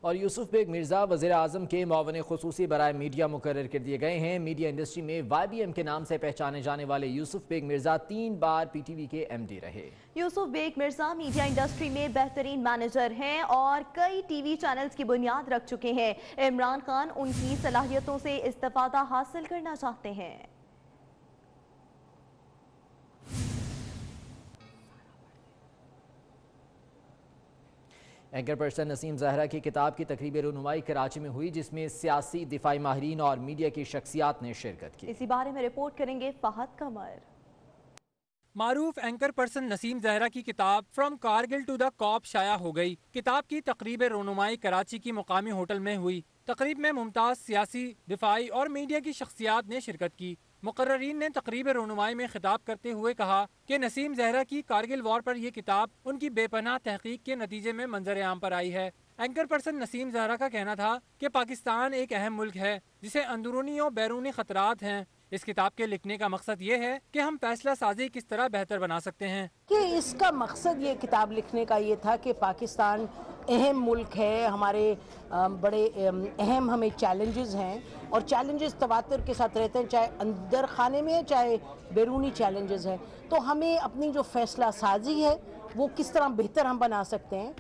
[SPEAKER 1] और यूसुफ बेग मिर्जा वज़ीर आज़म के मुआवन खुसूसी बराए मीडिया मुकर्रर कर दिए गए हैं। मीडिया इंडस्ट्री में YBM के नाम से पहचाने जाने वाले यूसुफ बेग मिर्जा 3 बार PTV के MD रहे।
[SPEAKER 2] यूसुफ बेग मिर्जा मीडिया इंडस्ट्री में बेहतरीन मैनेजर हैं और कई TV चैनल्स की बुनियाद रख चुके हैं। इमरान खान उनकी सलाहियतों से इस्तिफादा हासिल करना चाहते हैं।
[SPEAKER 1] एंकर पर्सन नसीम ज़हरा की किताब की तकरीब रुनुमाई कराची में हुई, जिसमें सियासी दिफाई माहिरीन और मीडिया की शख्सियात ने शिरकत की।
[SPEAKER 2] इसी बारे में रिपोर्ट करेंगे फहद कमर।
[SPEAKER 8] मारूफ एंकर पर्सन नसीम ज़हरा की किताब from Kargil to the coup शाया हो गई। किताब की तकरीब रुनुमाई कराची की मुकामी होटल में हुई। तकरीब में मुमताज़ सियासी, दिफाई और मीडिया की शख्सियात ने शिरकत की। मुकर्ररीन ने तकरीब रुनुमाई में खिताब करते हुए कहा कि नसीम ज़हरा की कारगिल वॉर पर यह किताब उनकी बेपनाह तहकीक के नतीजे में मंजर आम पर आई है। एंकर पर्सन नसीम ज़हरा का कहना था कि पाकिस्तान एक अहम मुल्क है जिसे अंदरूनी और बैरूनी खतरात हैं। इस किताब के लिखने का मकसद ये है कि हम फैसला साजी किस तरह बेहतर बना सकते हैं।
[SPEAKER 12] कि इसका मकसद ये किताब लिखने का ये था कि पाकिस्तान अहम मुल्क है, हमारे बड़े अहम हमें चैलेंजेस हैं और चैलेंजेस तवातर के साथ रहते हैं, चाहे अंदर खाने में चाहे बैरूनी चैलेंजेस हैं। तो हमें अपनी जो फैसला साजी है वो किस तरह बेहतर हम बना सकते हैं,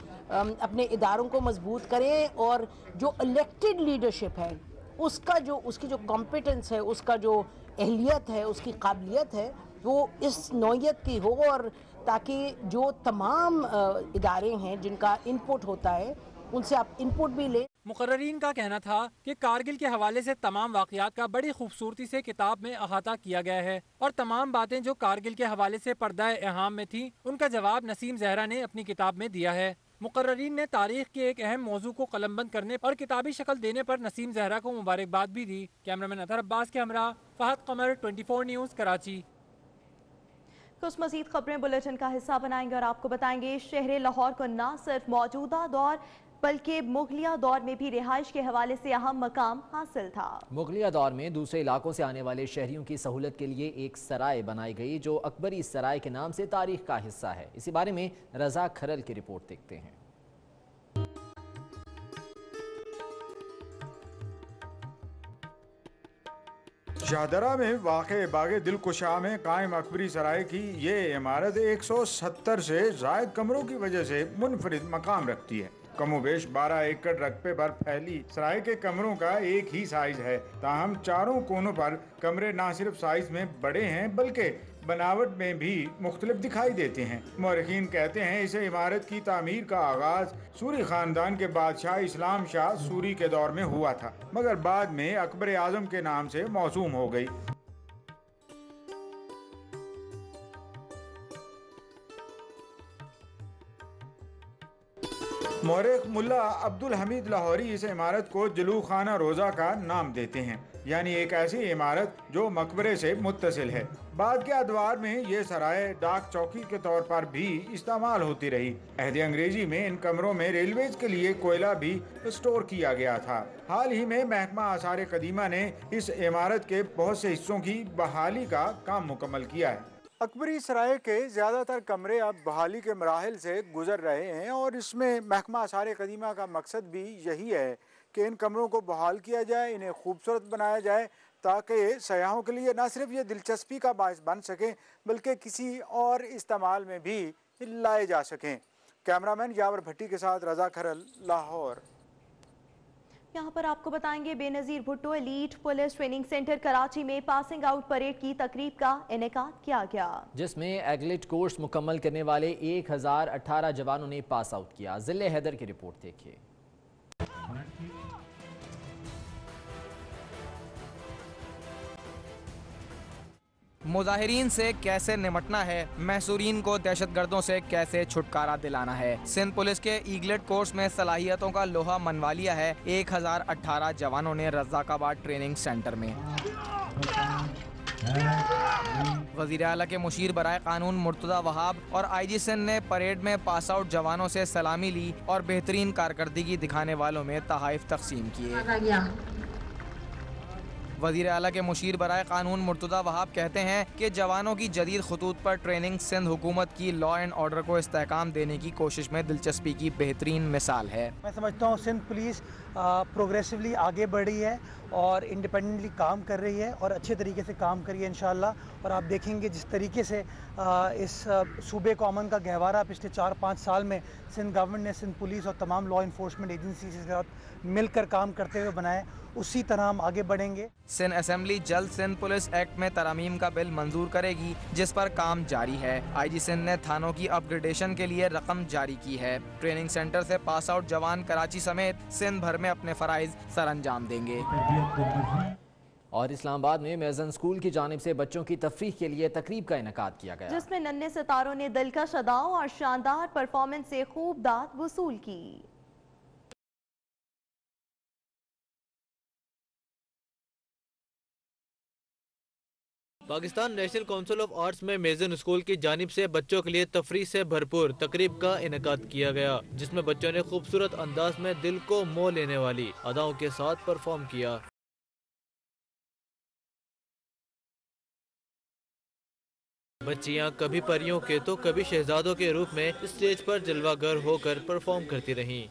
[SPEAKER 12] अपने इदारों को मजबूत करें और जो इलेक्टेड लीडरशिप है उसकी जो कॉम्पिटेंस है, उसका जो अहलियत है, उसकी काबिलियत है, वो इस नौयत की हो और ताकि जो तमाम इदारे हैं जिनका इनपुट होता है उनसे आप इनपुट भी लें।
[SPEAKER 8] मुकर्ररीन का कहना था कि कारगिल के हवाले से तमाम वाक़यात का बड़ी खूबसूरती से किताब में अहाता किया गया है और तमाम बातें जो कारगिल के हवाले से पर्दा एहाम में थी उनका जवाब नसीम ज़हरा ने अपनी किताब में दिया है। मुकर्ररीन ने तारीख के एक अहम मौजू को कलमबंद करने और किताबी शक्ल देने पर नसीम ज़हरा को मुबारकबाद भी दी। कैमरामैन अतहर अब्बास के हमरा फहद कमर, 24 न्यूज़, कराची।
[SPEAKER 2] कुछ मज़ीद खबरें बुलेटिन का हिस्सा बनाएंगे और आपको बताएंगे शहर लाहौर को न सिर्फ मौजूदा दौर बल्कि मुगलिया दौर में भी रिहाइश के हवाले से अहम मकाम हासिल था।
[SPEAKER 1] मुगलिया दौर में दूसरे इलाकों से आने वाले शहरियों की सहूलत के लिए एक सराय बनाई गई जो अकबरी सराय के नाम से तारीख का हिस्सा है। इसी बारे में रजा खरल की रिपोर्ट देखते हैं।
[SPEAKER 13] शाहदरा में वाक़े बागे दिलकुशा में कायम अकबरी सराय की ये इमारत 170 से ज़ायद कमरों की वजह से मुनफरिद मकाम रखती है। कमोबेश 12 एकड़ रकबे पर फैली सराय के कमरों का एक ही साइज है, ताहम चारों कोनों पर कमरे न सिर्फ साइज में बड़े हैं बल्कि बनावट में भी मुख्तलिफ दिखाई देते हैं। मौरखीन कहते हैं इस इमारत की तामीर का आगाज सूरी खानदान के बादशाह इस्लाम शाह सूरी के दौर में हुआ था, मगर बाद में अकबर आजम के नाम से मौसूम हो गई। मौरख मुल्ला अब्दुल हमीद लाहौरी इस इमारत को जलू खाना रोजा का नाम देते हैं, यानी एक ऐसी इमारत जो मकबरे से मुत्तसिल है। बाद के अदवार में ये सराय डाक चौकी के तौर पर भी इस्तेमाल होती रही। अहद अंग्रेजी में इन कमरों में रेलवेज के लिए कोयला भी स्टोर किया गया था। हाल ही में महकमा आसार कदीमा ने इस इमारत के बहुत से हिस्सों की बहाली का काम मुकम्मल किया है। अकबरी सराय के ज़्यादातर कमरे अब बहाली के मराहिल से गुजर रहे हैं और इसमें महकमा आसार कदीमा का मकसद भी यही है कि इन कमरों को बहाल किया जाए, इन्हें खूबसूरत बनाया जाए, ताकि सयाहों के लिए न सिर्फ ये दिलचस्पी का बायस बन सकें बल्कि किसी और इस्तेमाल में भी लाए जा सकें। कैमरामैन यावर भट्टी के साथ रजा खरल, लाहौर।
[SPEAKER 2] यहाँ पर आपको बताएंगे Benazir Bhutto elite police training centre Karachi में पासिंग आउट परेड की तकरीब का इनेकाद किया गया, जिसमें एगलेट कोर्स मुकम्मल करने वाले 1018 जवानों ने पास आउट किया। जिले हैदर की रिपोर्ट देखिए।
[SPEAKER 6] मुजाहिरीन से कैसे निमटना है, महसूरीन को दहशतगर्दों से कैसे छुटकारा दिलाना है। सिंध पुलिस के ईगलेट कोर्स में सलाहियतों का लोहा मनवा लिया है 1018 जवानों ने रज़ाकाबाद ट्रेनिंग सेंटर में। वज़ीर आला के मुशीर बराए कानून मुर्तज़ा वहाब और IG सिंध ने परेड में पास आउट जवानों से सलामी ली और बेहतरीन कारकर्दगी दिखाने वालों में तोहफ़े तकसीम किए। वज़ीर आला के मुशीर बराए कानून मुर्तज़ा वहाब कहते हैं कि जवानों की जदीद खतूत पर ट्रेनिंग सिंध हुकूमत की लॉ एंड ऑर्डर को इस्तेहकाम देने की कोशिश में दिलचस्पी की बेहतरीन मिसाल है।
[SPEAKER 14] मैं समझता हूँ सिंध पुलिस प्रोग्रेसिवली आगे बढ़ी है और इंडिपेंडेंटली काम कर रही है और अच्छे तरीके से काम करिए इंशाअल्लाह। और आप देखेंगे जिस तरीके से इस सूबे को अमन का गहवारा पिछले 4-5 साल में सिंध गवर्नमेंट ने सिंध पुलिस और तमाम लॉ इन्फोर्समेंट एजेंसी के साथ मिलकर काम करते हुए बनाए, उसी तरह हम आगे बढ़ेंगे।
[SPEAKER 6] सिंध असेंबली जल्द सिंध पुलिस एक्ट में तरमीम का बिल मंजूर करेगी, जिस पर काम जारी है। IG सिंध ने थानों की अपग्रेडेशन के लिए रकम जारी की है। ट्रेनिंग सेंटर से पास आउट जवान कराची समेत सिंध भर में अपने फराइज सरअंजाम देंगे।
[SPEAKER 1] और इस्लामाबाद में मेज़न स्कूल की जानिब से बच्चों की तफरीह के लिए तकरीब का इनेकाद किया गया,
[SPEAKER 2] जिसमें नन्हे सितारों ने दिलकश अदाओं और शानदार परफॉर्मेंस से खूब दाद वसूल की।
[SPEAKER 16] Pakistan national council of arts में मेज़न स्कूल की जानिब से बच्चों के लिए तफरीह से भरपूर तकरीब का इनेकाद किया गया, जिसमें बच्चों ने खूबसूरत अंदाज में दिल को मोह लेने वाली अदाओं के साथ परफॉर्म किया। बच्चियां कभी परियों के तो कभी शहजादों के रूप में स्टेज पर जलवागर होकर परफॉर्म करती रहीं।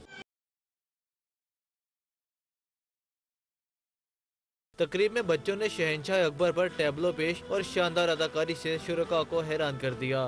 [SPEAKER 16] तकरीब में बच्चों ने शहंशाह अकबर पर टैबलो पेश और शानदार अदाकारी से शुरका को हैरान कर दिया।